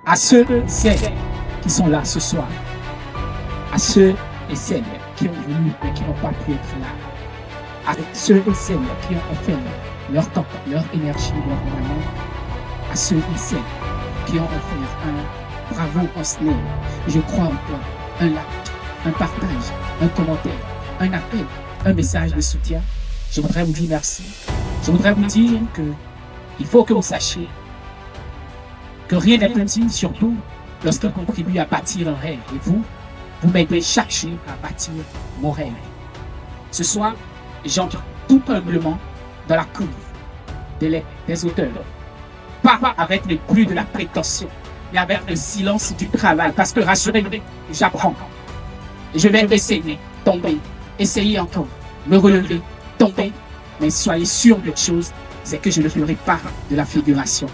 À ceux et celles qui sont là ce soir, à ceux et celles qui ont voulu mais qui n'ont pas pu être là, à ceux et celles qui ont offert leur temps, leur énergie, leur moyen, à ceux et celles qui ont offert un bravo en snail, je crois en toi, un like, un partage, un commentaire, un appel, un message de soutien, je voudrais vous dire merci. Je voudrais vous dire que il faut que vous sachiez que rien n'est petit, surtout lorsqu'on contribue à bâtir un rêve. Et vous, vous m'aidez chaque jour à bâtir mon rêve. Ce soir, j'entre tout humblement dans la cour des auteurs. Pas avec le bruit de la prétention, mais avec le silence du travail. Parce que rassurez-vous, j'apprends. Je vais essayer, tomber, essayer encore, me relever, tomber. Mais soyez sûr d'une chose, c'est que je ne ferai pas de la figuration.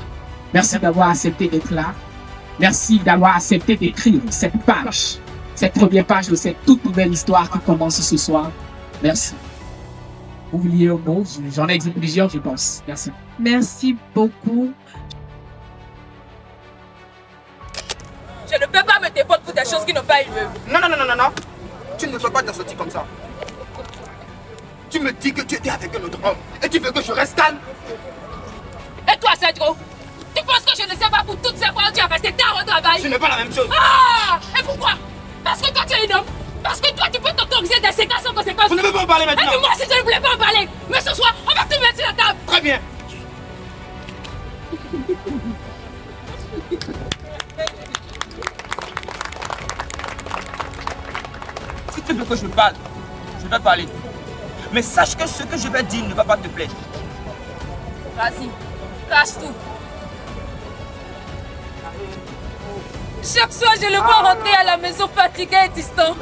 Merci d'avoir accepté d'être là. Merci d'avoir accepté d'écrire cette page, cette première page de cette toute nouvelle histoire qui commence ce soir. Merci. Vous vouliez un mot? J'en ai dit plusieurs, je pense. Merci. Merci beaucoup. Je ne peux pas me défendre pour des choses qui n'ont pas eu lieu. Non, non, non, non, non, non. Tu ne peux pas te sortir comme ça. Tu me dis que tu étais avec un autre homme et tu veux que je reste calme. Et toi, Cedro, tu penses que je ne sais pas pour toutes ces fois où tu as resté tard au travail? Ce n'est pas la même chose. Ah! Et pourquoi? Parce que toi, tu es un homme. Parce que toi, tu peux t'autoriser des séquences sans conséquences. Vous ne pouvez pas en parler Et maintenant. puis moi, si je ne voulais pas en parler, mais ce soir, on va tout mettre sur la table. Très bien. Si tu veux que je parle, je vais parler. Mais sache que ce que je vais dire ne va pas te plaire. Vas-y, crache tout. Chaque soir, je le vois rentrer à la maison fatigué et distant.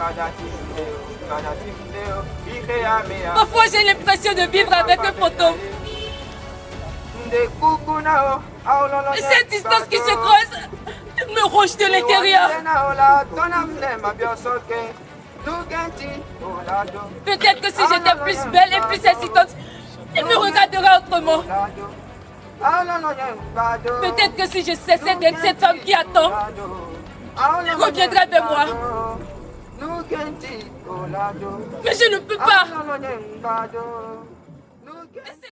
Parfois, j'ai l'impression de vivre avec un fantôme. Et cette distance qui se creuse me ronge de l'intérieur. Peut-être que si j'étais plus belle et plus excitante, il me regarderait autrement. Peut-être que si je cessais d'être cette femme qui attend, il reviendrait vers moi. Mais je ne peux pas.